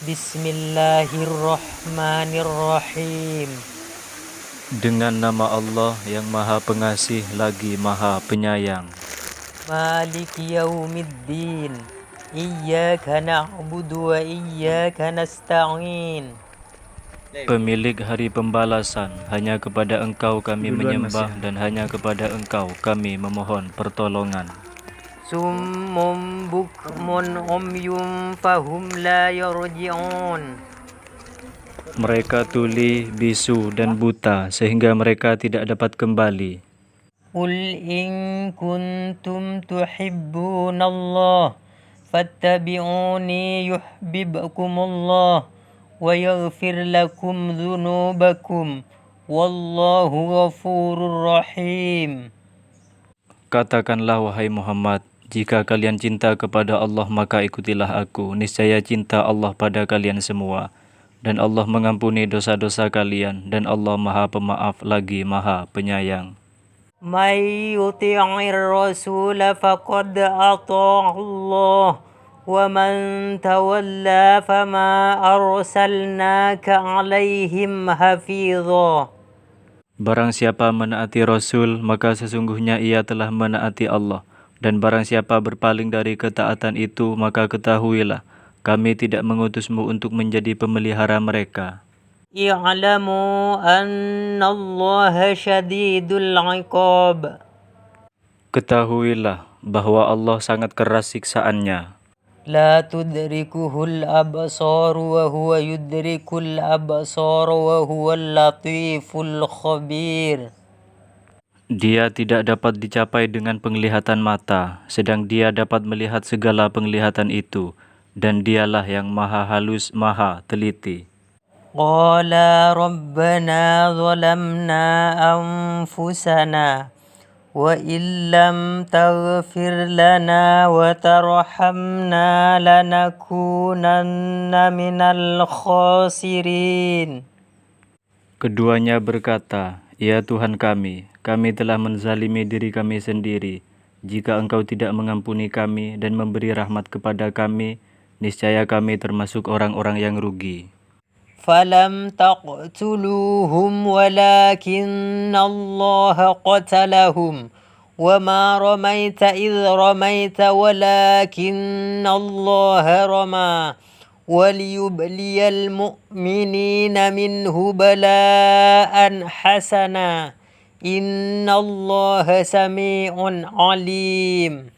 Bismillahirrahmanirrahim. Dengan nama Allah yang Maha Pengasih lagi Maha Penyayang. Maliki yaumiddin. Iyyaka na'budu wa iyyaka nasta'in. Pemilik hari pembalasan, hanya kepada Engkau kami menyembah dan hanya kepada Engkau kami memohon pertolongan. Summum bukmun umyum fahum la yarji'un. Mereka tuli, bisu dan buta sehingga mereka tidak dapat kembali. Qul in kuntum tuhibbunallah fattabi'uni yuhibbukumullah wa yaghfir lakum dzunubakum wallahu ghafurur rahim. Katakanlah wahai Muhammad, jika kalian cinta kepada Allah maka ikutilah aku, niscaya cinta Allah pada kalian semua. Dan Allah mengampuni dosa-dosa kalian, dan Allah Maha Pemaaf lagi Maha Penyayang. May yuti'ir rasul faqad ata'allah wa man tawalla fama arsalnaka 'alaihim hafidha. Barang siapa menaati Rasul, maka sesungguhnya ia telah menaati Allah. Dan barang siapa berpaling dari ketaatan itu, maka ketahuilah, kami tidak mengutusmu untuk menjadi pemelihara mereka. I'lamu annallaha syadidul 'iqab. Ketahuilah bahwa Allah sangat keras siksaannya. La tudrikuhul absar wa huwa yudrikul absar wa huwal latiful khabir. Dia tidak dapat dicapai dengan penglihatan mata, sedang Dia dapat melihat segala penglihatan itu, dan Dialah yang Maha Halus, Maha Teliti. Qala rabbana zalamna anfusana wa illam taghfir lana wa tarhamna lanakunanna minal khasirin. Keduanya berkata, "Ya Tuhan kami telah menzalimi diri kami sendiri. Jika Engkau tidak mengampuni kami dan memberi rahmat kepada kami, niscaya kami termasuk orang-orang yang rugi." Falam taqtuluhum walakinna Allah qatalahum wa ma ramaita idh ramaita walakinna Allah rama waliyubliyal mu'minina minhu bala'an hasana inna Allah sami'un alim.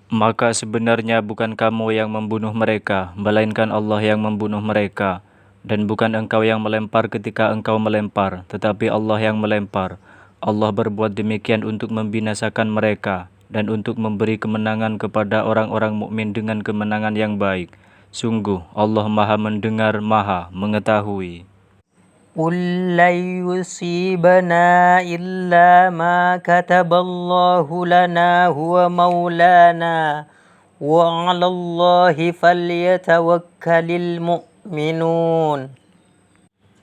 Maka sebenarnya bukan kamu yang membunuh mereka, melainkan Allah yang membunuh mereka. Dan bukan engkau yang melempar ketika engkau melempar, tetapi Allah yang melempar. Allah berbuat demikian untuk membinasakan mereka dan untuk memberi kemenangan kepada orang-orang mukmin dengan kemenangan yang baik. Sungguh Allah Maha mendengar, Maha mengetahui. Qul lan yusibana illa ma kataballahu lana huwa maulana wa 'alallahi falyatawakkalul mu'minun.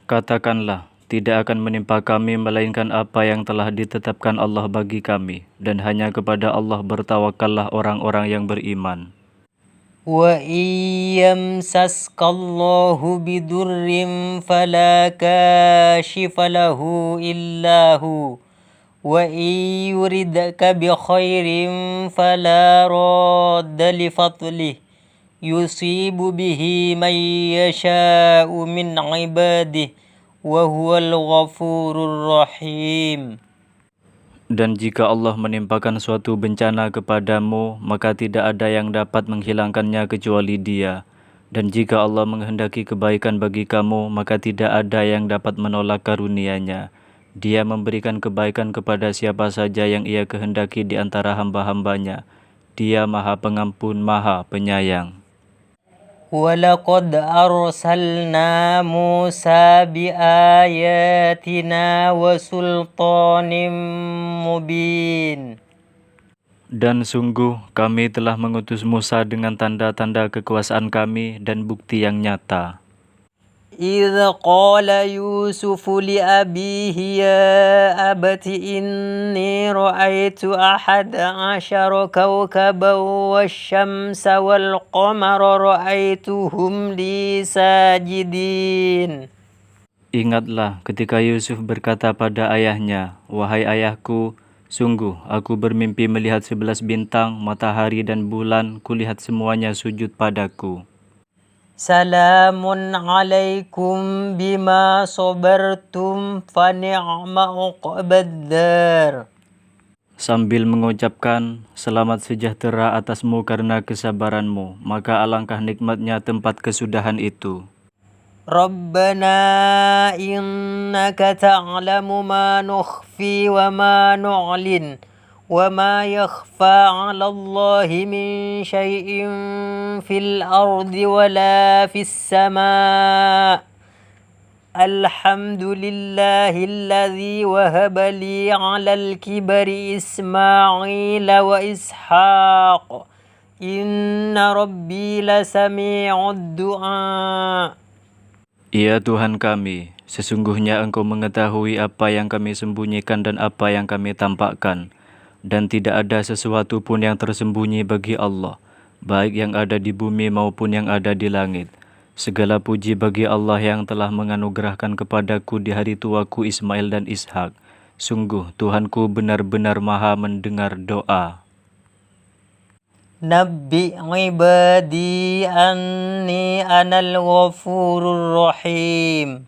Katakanlah, tidak akan menimpa kami melainkan apa yang telah ditetapkan Allah bagi kami, dan hanya kepada Allah bertawakallah orang-orang yang beriman. Wa iyamsaskallahu bidurrim fala kashifa lahu illa hu wa yuridka bi khairin fala radda li fadlih yusibu bihi man yasha'u min ibadihi wa huwal ghafurur rahim. Dan jika Allah menimpakan suatu bencana kepadamu, maka tidak ada yang dapat menghilangkannya kecuali Dia. Dan jika Allah menghendaki kebaikan bagi kamu, maka tidak ada yang dapat menolak karunia-Nya. Dia memberikan kebaikan kepada siapa saja yang Ia kehendaki di antara hamba-hambanya. Dia Maha Pengampun, Maha Penyayang. وَلَقَدْ أَرْسَلْنَا مُوسَى بِآيَاتِنَا وَسُلْطَانٍ مُبِينٍ. Dan sungguh kami telah mengutus Musa dengan tanda-tanda kekuasaan kami dan bukti yang nyata. إذ قال يوسف لأبيه يا أبت إني رأيت 11 كوكبا والشمس والقمر رأيتهم لي ساجدين. Ingatlah ketika Yusuf berkata pada ayahnya, "Wahai ayahku, sungguh aku bermimpi melihat 11 bintang, matahari dan bulan, kulihat semuanya sujud padaku." سلام عليكم بما صبرتم فنعم عقبى الدار. Sambil mengucapkan, "Selamat sejahtera atasmu karena kesabaranmu, maka alangkah nikmatnya tempat kesudahan itu." ربنا إنك تعلم ما نخفي وما نعلن وما يخفى على الله من شيء في الأرض ولا في السماء الحمد لله الذي وهب لي على الكبر إسماعيل وإسحاق إن ربي لسميع الدعاء. Ya Tuhan kami, sesungguhnya Engkau mengetahui apa yang kami sembunyikan dan apa yang kami tampakkan, dan tidak ada sesuatu pun yang tersembunyi bagi Allah, baik yang ada di bumi maupun yang ada di langit. Segala puji bagi Allah yang telah menganugerahkan kepadaku di hari tuaku Ismail dan Ishak. Sungguh Tuhanku benar-benar maha mendengar doa. نبئ عبادي أني أنا الغفور الرحيم.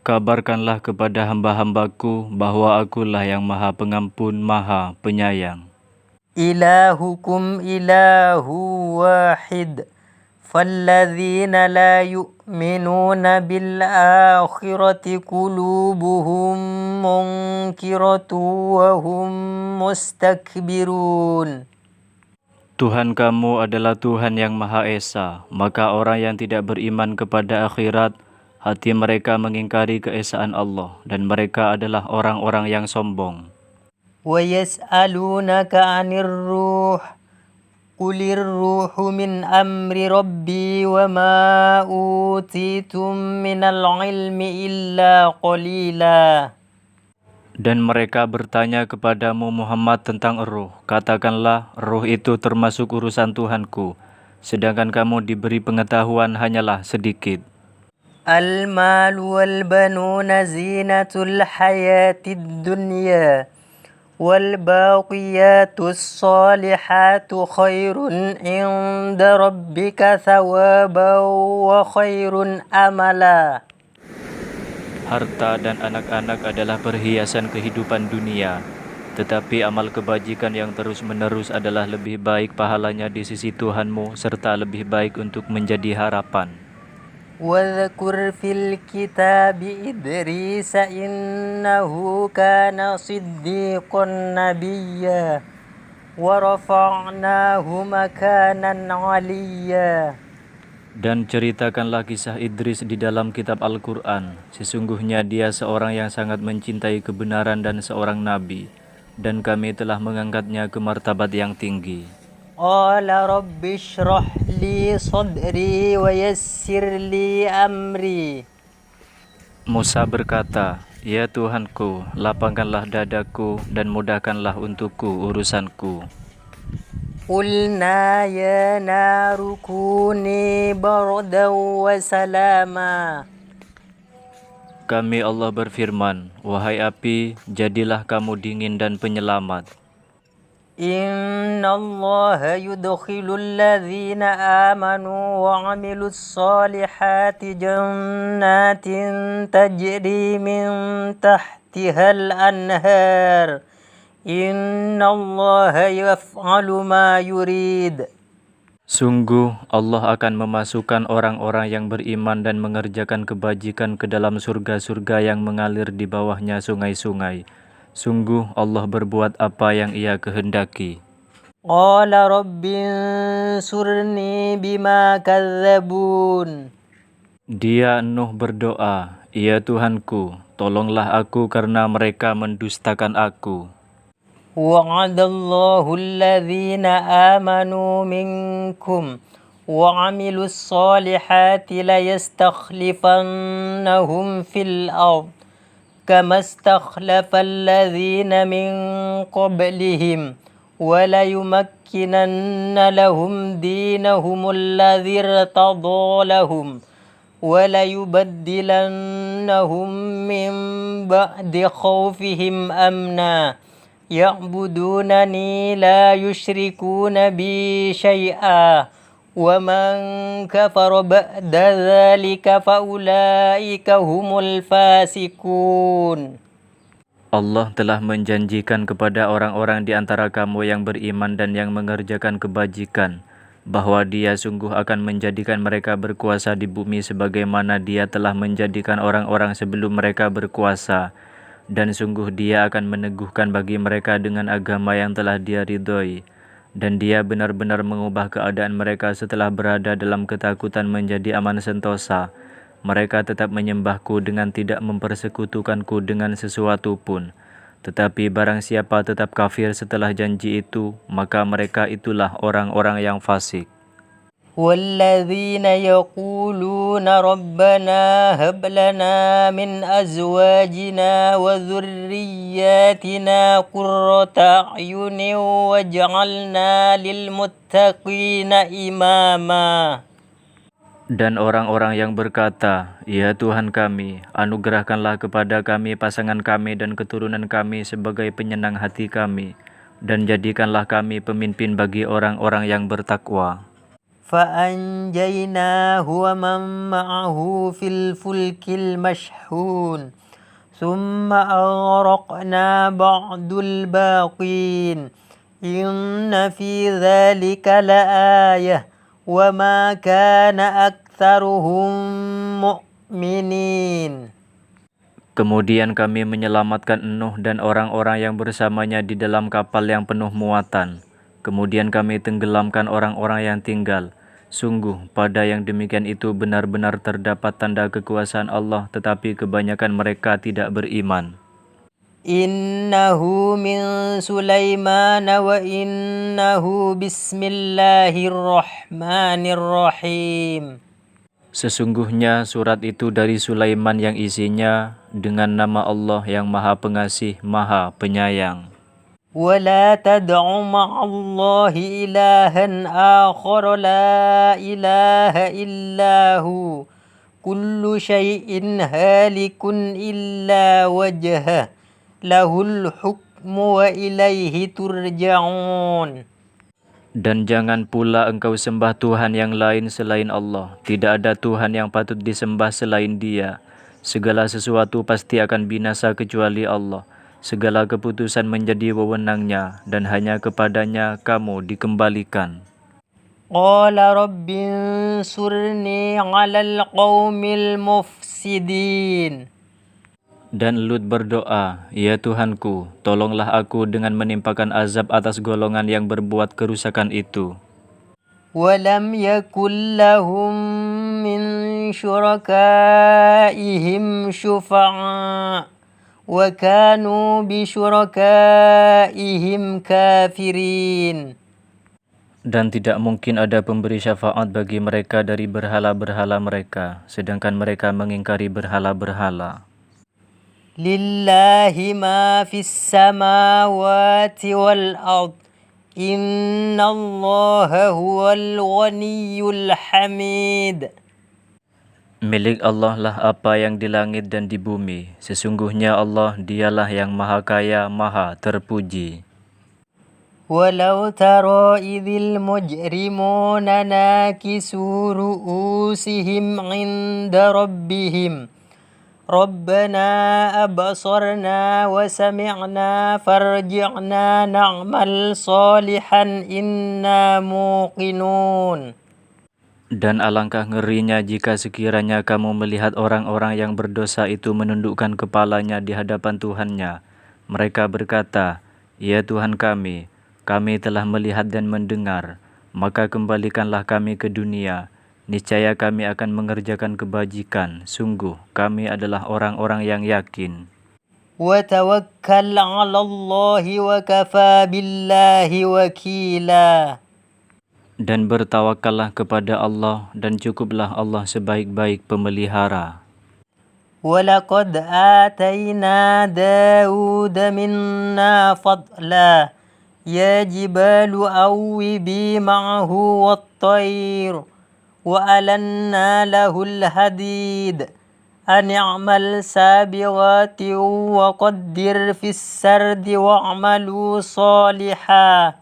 Kabarkanlah kepada hamba-hambaku bahwa akulah yang maha pengampun, maha penyayang. إلهكم إله واحد فالذين لا يؤمنون بالآخرة قلوبهم منكرة وهم مستكبرون. Tuhan kamu adalah Tuhan yang Maha Esa, maka orang yang tidak beriman kepada akhirat, hati mereka mengingkari keesaan Allah, dan mereka adalah orang-orang yang sombong. وَيَسْأَلُونَكَ عَنِ الرُّوحِ قُلِ الرُّوحُ مِنْ أَمْرِ رَبِّي وَمَا أُوتِيتُم مِّنَ الْعِلْمِ إِلَّا قَلِيلًا. Dan mereka bertanya kepadamu Muhammad tentang ruh. Katakanlah, ruh itu termasuk urusan Tuhanku, sedangkan kamu diberi pengetahuan hanyalah sedikit. الْمَالُ وَالْبَنُونَ زِينَةُ الْحَيَاةِ الدُّنْيَا وَالْبَاقِيَاتُ الصَّالِحَاتُ خَيْرٌ عِندَ رَبِّكَ ثَوَابًا وَخَيْرٌ أَمَلًا. Harta dan anak-anak adalah perhiasan kehidupan dunia, tetapi amal kebajikan yang terus-menerus adalah lebih baik pahalanya di sisi Tuhanmu, serta lebih baik untuk menjadi harapan. وَاذْكُرْ فِي الْكِتَابِ إِدْرِيسَ إِنَّهُ كَانَ صِدِّيقًا نَبِيًّا وَرَفَعْنَاهُ مَكَانًا عَلِيًّا. Dan ceritakanlah kisah Idris di dalam kitab Al-Quran. Sesungguhnya dia seorang yang sangat mencintai kebenaran dan seorang nabi, dan kami telah mengangkatnya ke martabat yang tinggi. قال رب اشرح لي صدري ويسر لي أمري. Musa berkata, "Ya Tuhanku, lapangkanlah dadaku dan mudahkanlah untukku urusanku." قلنا يا نار كوني بردا وسلاما. Kami Allah berfirman, "Wahai api, jadilah kamu dingin dan penyelamat." إن الله يدخل الذين آمنوا وعملوا الصالحات جنات تجري من تحتها الأنهار إن الله يفعل ما يريد. Sungguh Allah akan memasukkan orang-orang yang beriman dan mengerjakan kebajikan ke dalam surga-surga yang mengalir di bawahnya sungai-sungai. Sungguh Allah berbuat apa yang Ia kehendaki. قال رب انصرني بما كذبون. Dia Nuh berdoa, "Ya Tuhanku, tolonglah aku karena mereka mendustakan aku." وعد الله الذين آمنوا منكم وعملوا الصالحات ليستخلفنهم في الأرض كما استخلف الذين من قبلهم وليمكنن لهم دينهم الذي ارتضى لهم وليبدلنهم من بعد خوفهم أمنا يعبدونني لا يشركون بي شيئا ومن كفر بعد ذلك فأولئك هم الفاسقون. Allah telah menjanjikan kepada orang-orang di antara kamu yang beriman dan yang mengerjakan kebajikan, bahwa Dia sungguh akan menjadikan mereka berkuasa di bumi sebagaimana Dia telah menjadikan orang-orang sebelum mereka berkuasa, dan sungguh Dia akan meneguhkan bagi mereka dengan agama yang telah Dia ridhoi, dan Dia benar-benar mengubah keadaan mereka setelah berada dalam ketakutan menjadi aman sentosa. Mereka tetap menyembahku dengan tidak mempersekutukanku dengan sesuatu pun. Tetapi barang siapa tetap kafir setelah janji itu, maka mereka itulah orang-orang yang fasik. والذين يقولون ربنا هب لنا من أزواجنا وذرياتنا قرة أعين واجعلنا للمتقين إماما. Dan orang-orang yang berkata, "Ya Tuhan kami, anugerahkanlah kepada kami pasangan kami dan keturunan kami sebagai penyenang hati kami, dan jadikanlah kami pemimpin bagi orang-orang yang bertakwa." فأنجيناه ومن معه في الفلك المشحون ثم أغرقنا بعد الباقين إن في ذلك لآية وما كان أكثرهم مؤمنين. Kemudian kami menyelamatkan Nuh dan orang-orang yang bersamanya di dalam kapal yang penuh muatan. Kemudian kami tenggelamkan orang-orang yang tinggal. Sungguh, pada yang demikian itu benar-benar terdapat tanda kekuasaan Allah, tetapi kebanyakan mereka tidak beriman. Innahu min Sulaiman wa innahu bismillahirrahmanirrahim. Sesungguhnya surat itu dari Sulaiman yang isinya dengan nama Allah yang Maha Pengasih, Maha Penyayang. ولا تدع مع الله إلها آخر لا إله إلا هو كل شيء هالك إلا وجهه له الحكم وإليه ترجعون. Dan jangan pula engkau sembah Tuhan yang lain selain Allah. Tidak ada Tuhan yang patut disembah selain Dia. Segala sesuatu pasti akan binasa kecuali Allah. Segala keputusan menjadi wewenangnya, dan hanya kepadanya kamu dikembalikan. Qala rabbi ansurni 'alal qaumil mufsidin. Dan Lut berdoa, "Ya Tuhanku, tolonglah aku dengan menimpakan azab atas golongan yang berbuat kerusakan itu." Walam yakul lahum min syurakaihim syufa'a wa kanu bi syurakaihim kafirin. Dan tidak mungkin ada pemberi syafaat bagi mereka dari berhala-berhala mereka, sedangkan mereka mengingkari berhala-berhala. Lillahi ma fis samawati wal ard. Innallaha huwal ghaniyyul hamid. Milik Allah lah apa yang di langit dan di bumi. Sesungguhnya Allah dialah yang maha kaya, maha terpuji. Walau tara idhil mujrimuna nakisu ru'usihim 'inda rabbihim. Rabbana abasarna wa sami'na farji'na na'mal salihan inna muqinun. Dan alangkah ngerinya jika sekiranya kamu melihat orang-orang yang berdosa itu menundukkan kepalanya di hadapan Tuhannya. Mereka berkata, "Ya Tuhan kami telah melihat dan mendengar, maka kembalikanlah kami ke dunia. Niscaya kami akan mengerjakan kebajikan. Sungguh kami adalah orang-orang yang yakin." Wa tawakkal 'ala Allahi wa kafa billahi wakila. Dan bertawakallah kepada Allah dan cukuplah Allah sebaik-baik pemelihara. ولقد آتينا داود منا فضلا يا جبال أوبي معه والطير وألنا له الحديد أن اعمل سابغات وقدر في السرد واعملوا صالحا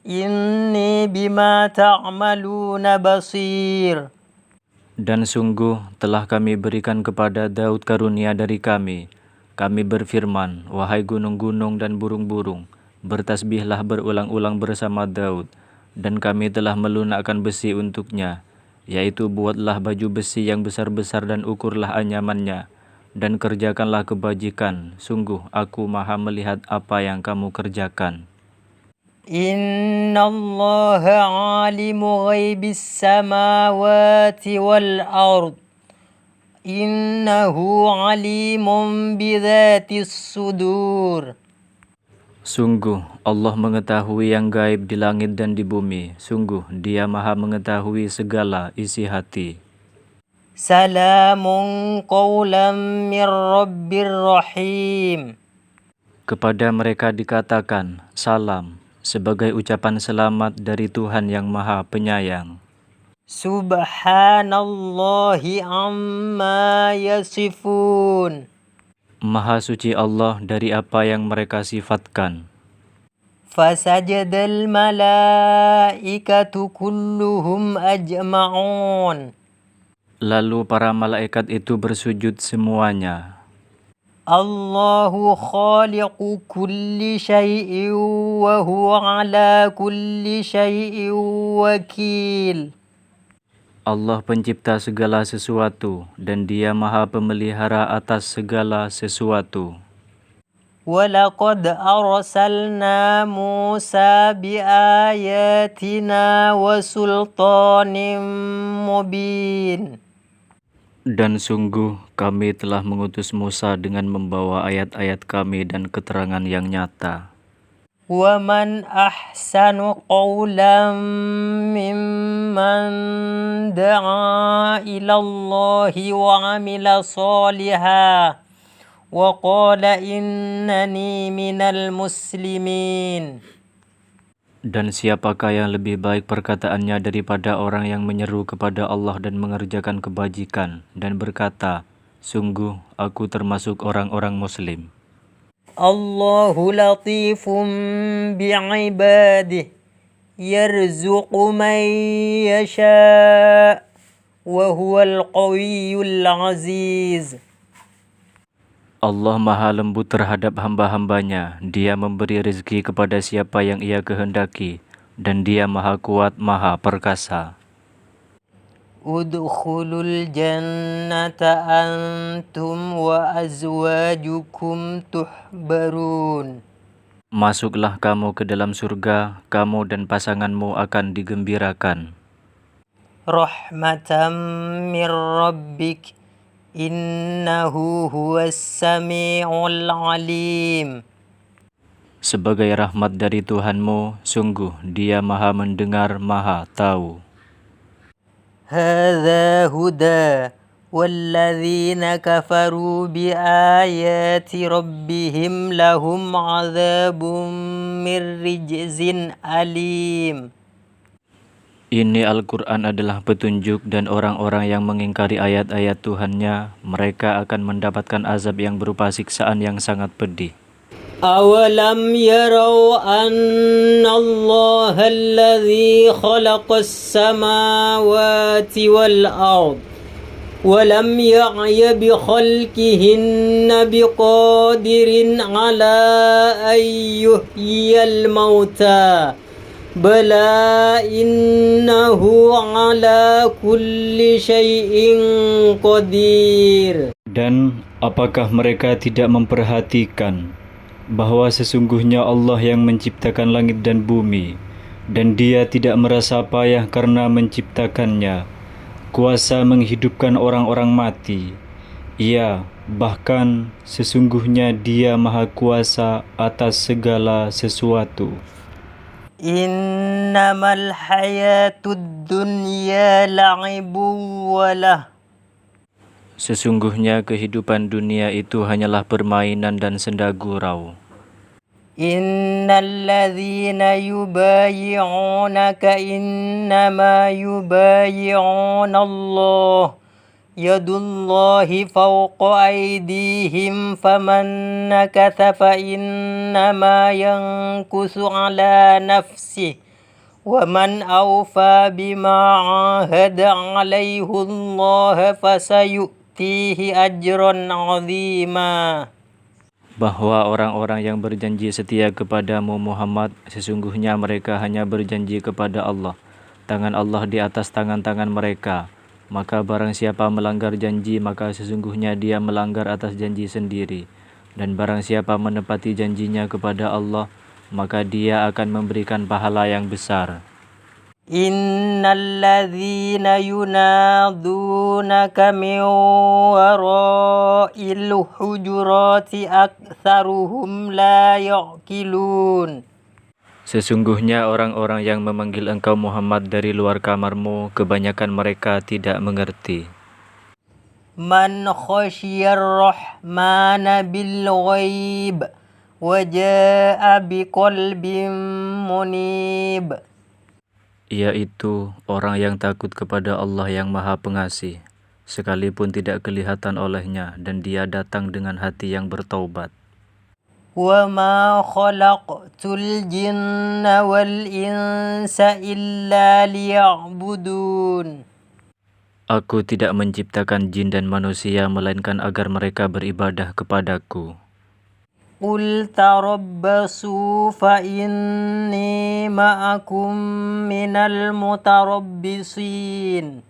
إني بما تعملون بصير. Dan sungguh telah kami berikan kepada Daud karunia dari kami. Kami berfirman, wahai gunung-gunung dan burung-burung, bertasbihlah berulang-ulang bersama Daud. Dan kami telah melunakkan besi untuknya, yaitu buatlah baju besi yang besar-besar dan ukurlah anyamannya. Dan kerjakanlah kebajikan, sungguh aku maha melihat apa yang kamu kerjakan. Inna Allah alimu ghaibis samawati wal ard. Innahu alimun bidhatis sudur. Sungguh Allah mengetahui yang gaib di langit dan di bumi. Sungguh Dia maha mengetahui segala isi hati. Salamun qawlan min rabbir rahim. Kepada mereka dikatakan salam, sebagai ucapan selamat dari Tuhan yang Maha Penyayang. Subhanallahi amma yasifun. Maha suci Allah dari apa yang mereka sifatkan. Fasajadal malaikatu kulluhum ajma'un. Lalu para malaikat itu bersujud semuanya. Allahu khaliqu kulli syai'in wa huwa ala kulli syai'in wakil. Allah pencipta segala sesuatu dan Dia maha pemelihara atas segala sesuatu. Walaqad arsalna Musa biayatina wa sultanin mubin. Dan sungguh kami telah mengutus Musa dengan membawa ayat-ayat kami dan keterangan yang nyata. Wa man ahsanu qawlan mimman da'a ilallahi wa amila salihan wa qala innani minal muslimin. Dan siapakah yang lebih baik perkataannya daripada orang yang menyeru kepada Allah dan mengerjakan kebajikan dan berkata, sungguh aku termasuk orang-orang muslim. Allahu latifum bi'ibadih yarzuqu man yasha' wa huwal qawiyyul aziz. Allah maha lembut terhadap hamba-hambanya. Dia memberi rezeki kepada siapa yang Ia kehendaki, dan Dia maha kuat, maha perkasa. Udkhulul jannata antum wa azwajukum tuhbarun. Masuklah kamu ke dalam surga, kamu dan pasanganmu akan digembirakan. Rahmatan min rabbik. Innahu huwas sami'ul alim. Sebagai rahmat dari Tuhanmu, sungguh Dia maha mendengar, maha tahu. Hadza huda walladzina kafaru biayati rabbihim lahum azabun min rijzin alim. Ini Al-Quran adalah petunjuk dan orang-orang yang mengingkari ayat-ayat Tuhannya, mereka akan mendapatkan azab yang berupa siksaan yang sangat pedih. Awalam yarau anna Allah alladhi khalaqas samawati wal ard walam ya'ya bi khalqihinna biqadirin ala an yuhyiyal mauta. Bala innahu ala kulli syai'in qadir. Dan apakah mereka tidak memperhatikan bahwa sesungguhnya Allah yang menciptakan langit dan bumi, dan Dia tidak merasa payah karena menciptakannya, kuasa menghidupkan orang-orang mati. Ia bahkan sesungguhnya Dia maha kuasa atas segala sesuatu. Innamal hayatud dunya la'ibun walah. Sesungguhnya kehidupan dunia itu hanyalah permainan dan senda gurau. Innal ladzina yubayyi'unaka innama yubayyi'una Allah yadullahi fawqa aydihim faman nakatha fa innama yankusu ala nafsihi wa man awfa bima ahada alaihi Allah fasayu'tihi ajran 'azima. Bahwa orang-orang yang berjanji setia kepadamu Muhammad, sesungguhnya mereka hanya berjanji kepada Allah. Tangan Allah di atas tangan-tangan mereka. Maka barang siapa melanggar janji, maka sesungguhnya dia melanggar atas janji sendiri. Dan barang siapa menepati janjinya kepada Allah, maka dia akan memberikan pahala yang besar. Innal ladzina yunadunaka min wara'il hujurati aktsaruhum la ya'qilun. Sesungguhnya orang-orang yang memanggil engkau Muhammad dari luar kamarmu, kebanyakan mereka tidak mengerti. Man khasyiyar rahmana bil ghaib wa jaa'a biqalbin munib. Yaitu orang yang takut kepada Allah yang Maha Pengasih, sekalipun tidak kelihatan olehnya, dan dia datang dengan hati yang bertaubat. Wa ma khalaqtul jinna wal insa illa liya'budun. Aku tidak menciptakan jin dan manusia melainkan agar mereka beribadah kepadaku. Qul tarabbasu fa inni ma'akum minal mutarabbisin.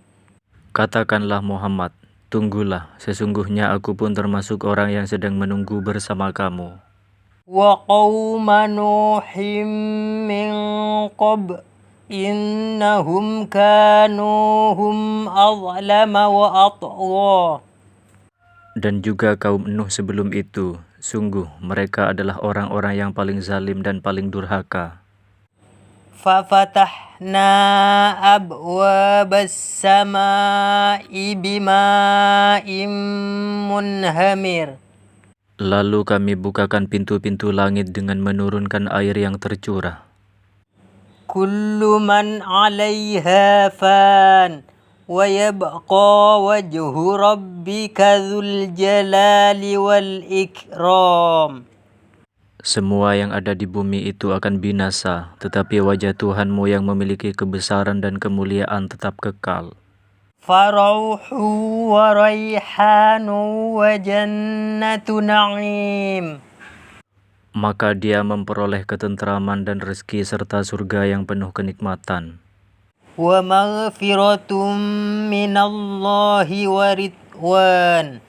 Katakanlah Muhammad, tunggulah, sesungguhnya aku pun termasuk orang yang sedang menunggu bersama kamu. Wa qauma Nuhim min qabl innahum kanu hum azlama wa atgha. Dan juga kaum Nuh sebelum itu, sungguh mereka adalah orang-orang yang paling zalim dan paling durhaka. Fafatahna abwabas samaa'i bima'in munhamir. Lalu kami bukakan pintu-pintu langit dengan menurunkan air yang tercurah. Kullu man 'alaiha fan wa yabqa wajhu rabbika dzul jalali wal ikram. Semua yang ada di bumi itu akan binasa, tetapi wajah Tuhanmu yang memiliki kebesaran dan kemuliaan tetap kekal. Farauhu wa raihanu wa jannatu na'im. Maka dia memperoleh ketentraman dan rezeki serta surga yang penuh kenikmatan. Wa maghfiratum minallahi wa ridwan.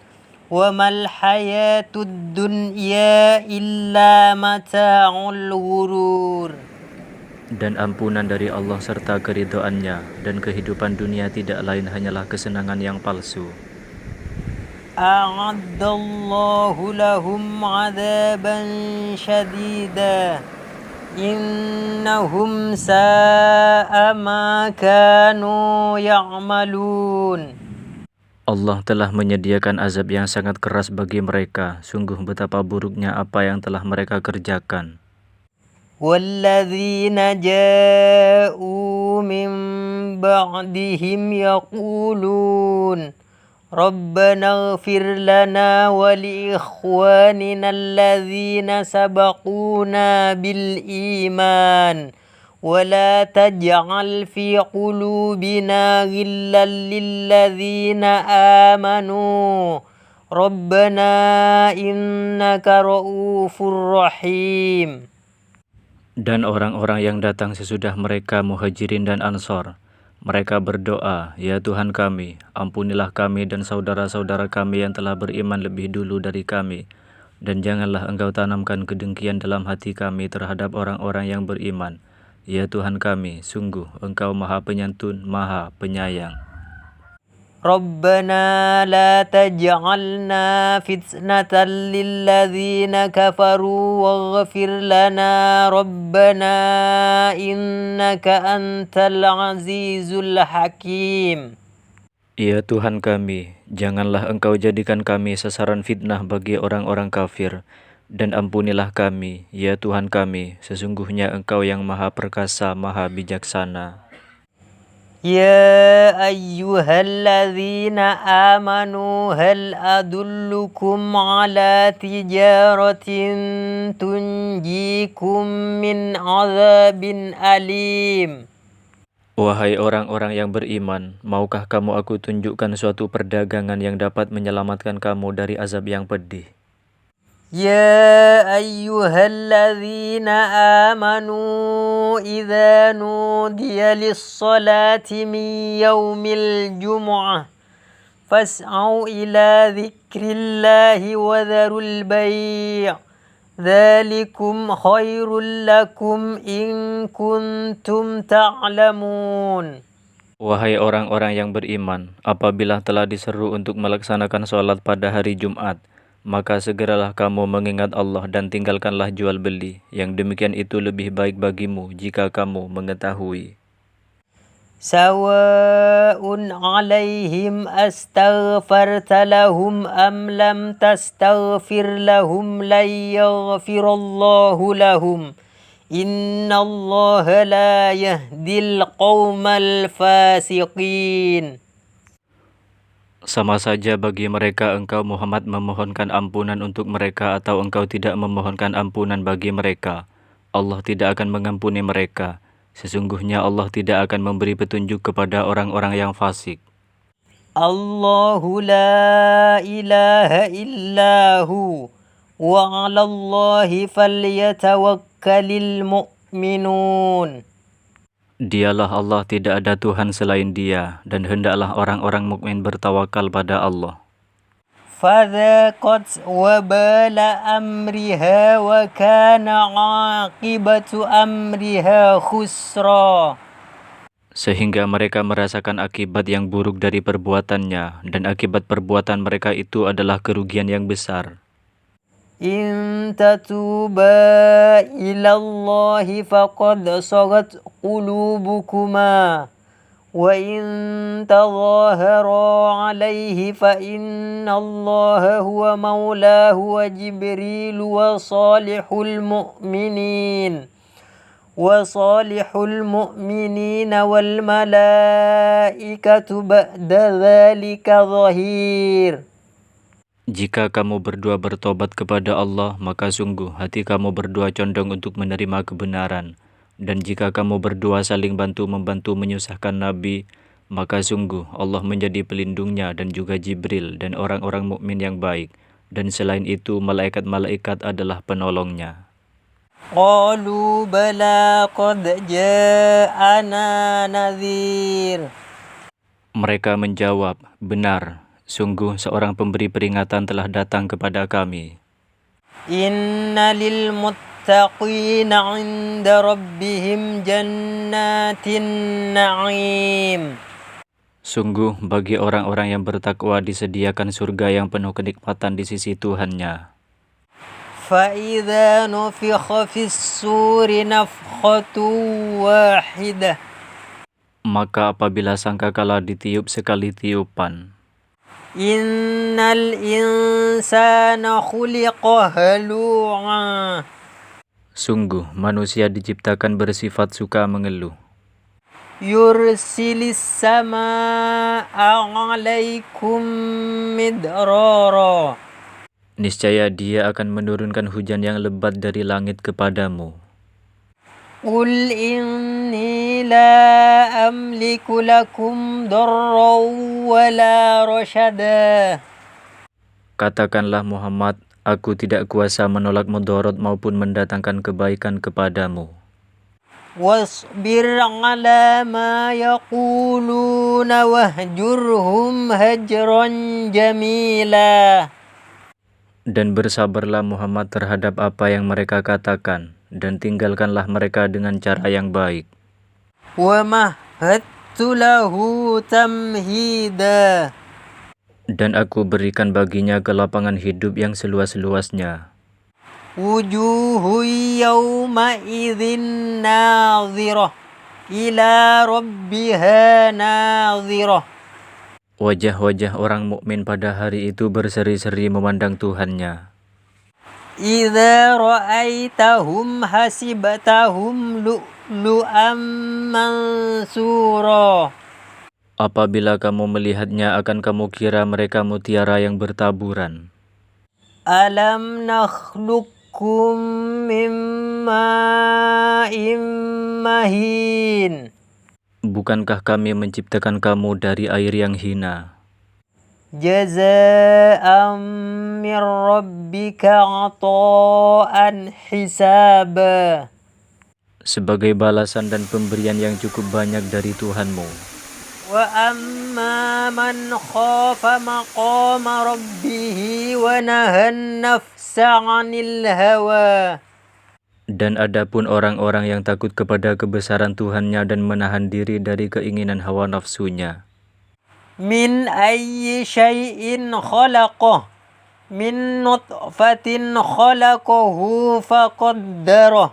Wa mal hayatud dunya illa mata'ul ghurur. Dan ampunan dari Allah serta keridhoannya, dan kehidupan dunia tidak lain hanyalah kesenangan yang palsu. A'addallahu lahum 'adzaban syadida. Innahum sa'a ma kanu ya'malun. Allah telah menyediakan azab yang sangat keras bagi mereka. Sungguh betapa buruknya apa yang telah mereka kerjakan. Walladzina ja'u min ba'dihim yaqulun Rabbana ighfir lana wa li ikhwanina alladzina sabaquna bil iman wa la taj'al fi qulubina ghillan lil ladzina amanu Rabbana innaka ra'ufur rahim. Dan orang-orang yang datang sesudah mereka Muhajirin dan Ansor, mereka berdoa, "Ya Tuhan kami, ampunilah kami dan saudara-saudara kami yang telah beriman lebih dulu dari kami, dan janganlah Engkau tanamkan kedengkian dalam hati kami terhadap orang-orang yang beriman. Ya Tuhan kami, sungguh Engkau Maha Penyantun, Maha Penyayang." ربنا لا تجعلنا فتنة للذين كفروا واغفر لنا ربنا إنك أنت العزيز الحكيم. Ya Tuhan kami, janganlah Engkau jadikan kami sasaran fitnah bagi orang-orang kafir, dan ampunilah kami, ya Tuhan kami, sesungguhnya Engkau yang Maha Perkasa, Maha Bijaksana. يا أيها الذين آمنوا هل أدلكم على تجارة تنجيكم من عذاب أليم. Wahai orang-orang yang beriman, maukah kamu aku tunjukkan suatu perdagangan yang dapat menyelamatkan kamu dari azab yang pedih? يا أيها الذين آمنوا إذا نودي للصلاة من يوم الجمعة فاسعوا إلى ذكر الله وذروا البيع ذلكم خير لكم إن كنتم تعلمون. Wahai orang-orang yang beriman, apabila telah diseru untuk melaksanakan sholat pada hari Jumat, maka segeralah kamu mengingat Allah dan tinggalkanlah jual beli. Yang demikian itu lebih baik bagimu jika kamu mengetahui. سواء عليهم أستغفرت لهم أم لم تستغفر لهم لن يغفر الله لهم إن الله لا يهدي القوم الفاسقين. Sama saja bagi mereka engkau Muhammad memohonkan ampunan untuk mereka atau engkau tidak memohonkan ampunan bagi mereka. Allah tidak akan mengampuni mereka. Sesungguhnya Allah tidak akan memberi petunjuk kepada orang-orang yang fasik. Allahu la ilaha illahu wa 'alallahi falyatawakkalul mu'minun. Dialah Allah, tidak ada Tuhan selain Dia, dan hendaklah orang-orang mukmin bertawakal pada Allah. فذاقت وبال أمرها وكان عاقبة أمرها خسرا. Sehingga mereka merasakan akibat yang buruk dari perbuatannya, dan akibat perbuatan mereka itu adalah kerugian yang besar. إن تتوبا إلى الله فقد صغت قلوبكما وإن تظاهرا عليه فإن الله هو مولاه وجبريل وصالح المؤمنين والملائكة بعد ذلك ظهير. Jika kamu berdua bertobat kepada Allah, maka sungguh hati kamu berdua condong untuk menerima kebenaran. Dan jika kamu berdua saling bantu-membantu menyusahkan Nabi, maka sungguh Allah menjadi pelindungnya dan juga Jibril dan orang-orang mukmin yang baik. Dan selain itu, malaikat-malaikat adalah penolongnya. Qalu bala qad ja'ana nadhir. Mereka menjawab, benar. Sungguh seorang pemberi peringatan telah datang kepada kami. Inna lil muttaqina 'inda rabbihim jannatin na'im. Sungguh bagi orang-orang yang bertakwa disediakan surga yang penuh kenikmatan di sisi Tuhannya. Fa idza nufikha fis suri nafkhatun wahidah. Maka apabila sangkakala ditiup sekali tiupan, Innal insana khuliqa halu'a. Sungguh manusia diciptakan bersifat suka mengeluh. Yursilis samaa'a 'alaikum midrara. Niscaya dia akan menurunkan hujan yang lebat dari langit kepadamu. Qul inni la amliku lakum darran wala rasyada. Katakanlah Muhammad, aku tidak kuasa menolak mudarat maupun mendatangkan kebaikan kepadamu. Wasbir ala ma yaquluna wahjurhum hajran jamila. Dan bersabarlah Muhammad terhadap apa yang mereka katakan, dan tinggalkanlah mereka dengan cara yang baik. Wa mahhat له تمهيدا Dan aku berikan baginya kelapangan hidup yang seluas-luasnya. وجوه يومئذ ناظرة إلى ربها ناظرة Wajah-wajah orang mukmin pada hari itu berseri-seri memandang Tuhannya. إذا رأيتهم حسبتهم لؤلؤا منثورا Apabila kamu melihatnya, akan kamu kira mereka mutiara yang bertaburan. ألم نخلقكم من ماء مهين Bukankah kami menciptakan kamu dari air yang hina? جزاء من ربك عطاء حسابا Sebagai balasan dan pemberian yang cukup banyak dari Tuhanmu. وأما من خاف مقام ربه ونهى النفس عن الهوى Dan adapun orang-orang yang takut kepada kebesaran Tuhannya dan menahan diri dari keinginan hawa nafsunya. من أي شيء خلقه من نطفة خلقه فقدره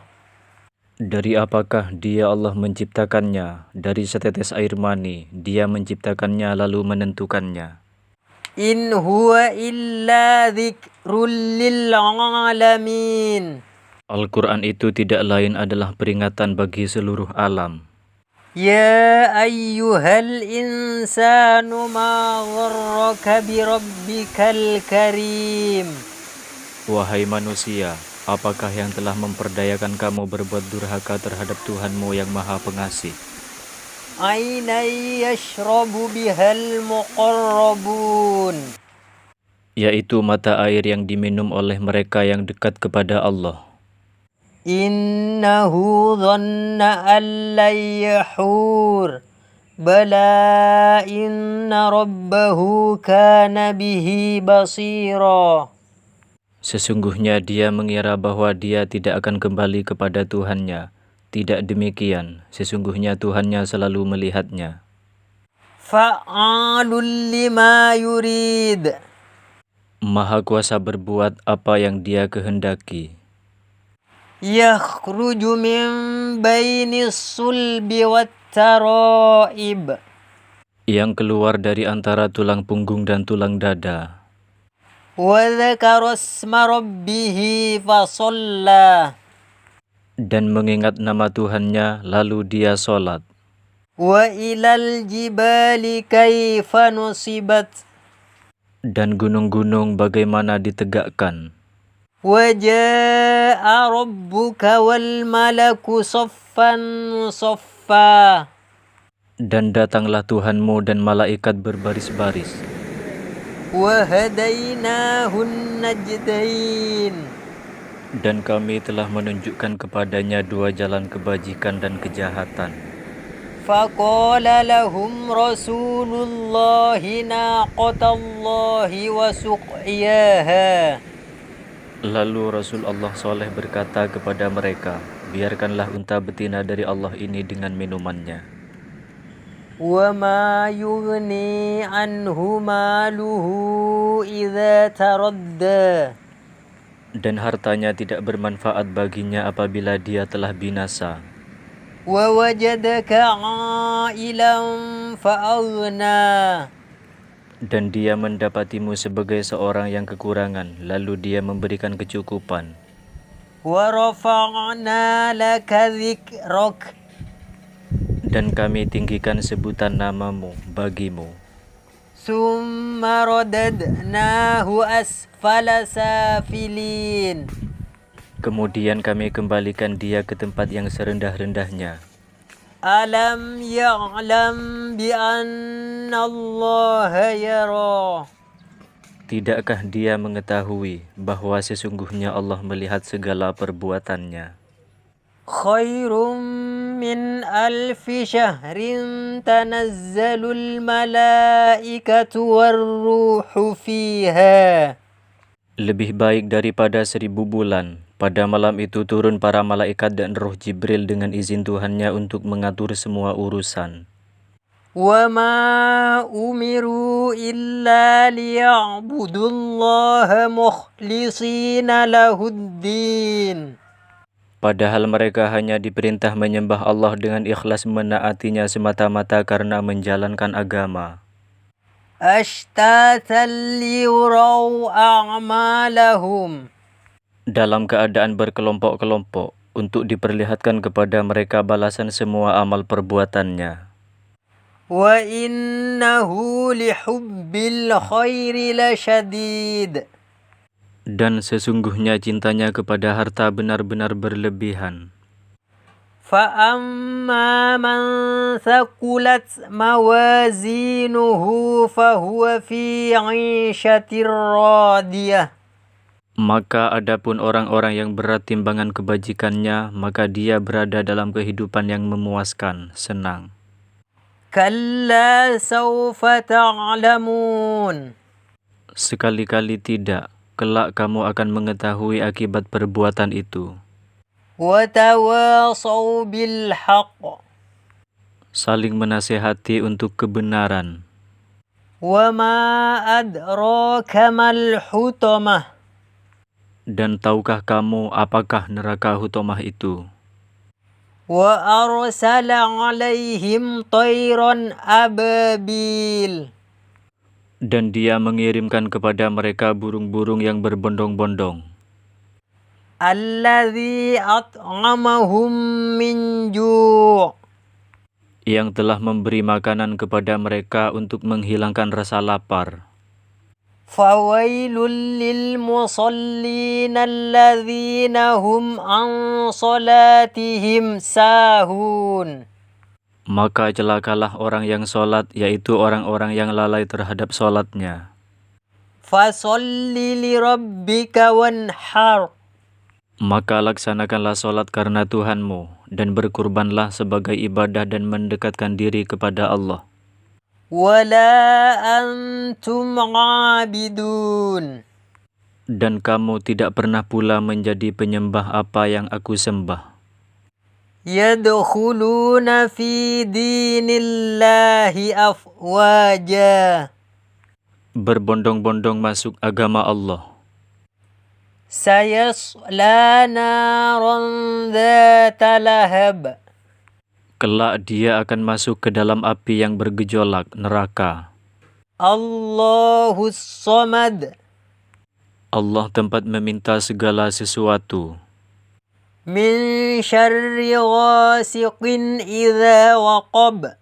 Dari apakah dia Allah menciptakannya? Dari setetes air mani, dia menciptakannya lalu menentukannya. إن هو إلا ذكر للعالمين Al-Quran itu tidak lain adalah peringatan bagi seluruh alam. يا أيها الإنسان ما غرك بربك الكريم Wahai manusia, apakah yang telah memperdayakan kamu berbuat durhaka terhadap Tuhanmu yang Maha Pengasih? عينا يشرب بها المقربون Yaitu mata air yang diminum oleh mereka yang dekat kepada Allah. إنه ظن أن لن يحور بلى إن ربه كان به بصيرا Sesungguhnya dia mengira bahwa dia tidak akan kembali kepada Tuhannya. Tidak demikian, sesungguhnya Tuhannya selalu melihatnya. فعال لما يريد Maha kuasa berbuat apa yang dia kehendaki. يخرج من بين الصلب والترائب Yang keluar dari antara tulang punggung dan tulang dada. وذكر اسم ربه فصلى Dan mengingat nama Tuhannya, lalu dia sholat. وإلى الجبال كيف نصبت Dan gunung-gunung bagaimana ditegakkan. وجاء ربك والملك صفا صفا Dan datanglah Tuhanmu dan malaikat berbaris-baris. وهديناه النجدين Dan kami telah menunjukkan kepadanya dua jalan kebajikan dan kejahatan. فقال لهم رسول الله ناقة الله وسقياها Lalu Rasul Allah Saleh berkata kepada mereka, biarkanlah unta betina dari Allah ini dengan minumannya. وما يغني عنه ماله إذا تردى Dan hartanya tidak bermanfaat baginya apabila dia telah binasa. ووجدك عائلا فأغنى Dan dia mendapatimu sebagai seorang yang kekurangan, lalu dia memberikan kecukupan. ورفعنا لك ذكرك Dan kami tinggikan sebutan namamu bagimu. ثم رددناه أسفل سافلين Kemudian kami kembalikan dia ke tempat yang serendah-rendahnya. ألم يعلم بأن الله يرى Tidakkah dia mengetahui bahwa sesungguhnya Allah melihat segala perbuatannya? خير من ألف شهر تنزل الملائكة والروح فيها Lebih baik daripada 1000 bulan. Pada malam itu turun para malaikat dan roh Jibril dengan izin Tuhannya untuk mengatur semua urusan. وما أمروا إلا ليعبدوا الله مخلصين له الدين. Padahal mereka hanya diperintah menyembah Allah dengan ikhlas menaatinya semata-mata karena menjalankan agama. أشتاتا ليروا أعمالهم. Dalam keadaan berkelompok-kelompok untuk diperlihatkan kepada mereka balasan semua amal perbuatannya. وإنه لحب الخير لشديد. Dan sesungguhnya cintanya kepada harta benar-benar berlebihan. فأما من ثقلت موازينه فهو في عيشة راضية. Maka adapun orang-orang yang berat timbangan kebajikannya, maka dia berada dalam kehidupan yang memuaskan, senang. كلا سوف تعلمون. Sekali-kali tidak, kelak kamu akan mengetahui akibat perbuatan itu. وتواصوا بالحق. Saling menasihati untuk kebenaran. وما أدراك ما الحطمة. Dan tahukah kamu apakah neraka Hutomah itu? وأرسل عليهم طيرا أبابيل. Dan dia mengirimkan kepada mereka burung-burung yang berbondong-bondong. الذي أطعمهم من جوع. Yang telah memberi makanan kepada mereka untuk menghilangkan rasa lapar. فويل للمصلين الذين هم عن صلاتهم ساهون. Maka celakalah orang yang sholat, yaitu orang-orang yang lalai terhadap sholatnya. فصل لربك وانحر. Maka laksanakanlah sholat karena Tuhanmu, dan berkurbanlah sebagai ibadah dan mendekatkan diri kepada Allah. ولا أنتم عابدون. Dan kamu tidak pernah pula menjadi penyembah apa yang aku sembah. يدخلون في دين الله أفواجا. Berbondong-bondong masuk agama Allah. سيصلى نارا ذات لهب. Kelak dia akan masuk ke dalam api yang bergejolak, neraka. Allahus Samad. Allah tempat meminta segala sesuatu. Min syarri ghasiqin idza waqab.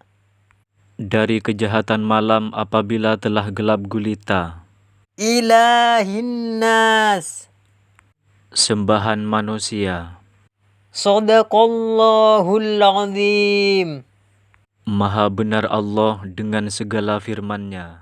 Dari kejahatan malam apabila telah gelap gulita. Ilahin nas. Sembahan manusia. Sadaqallahul azim. Maha benar Allah dengan segala firman-Nya.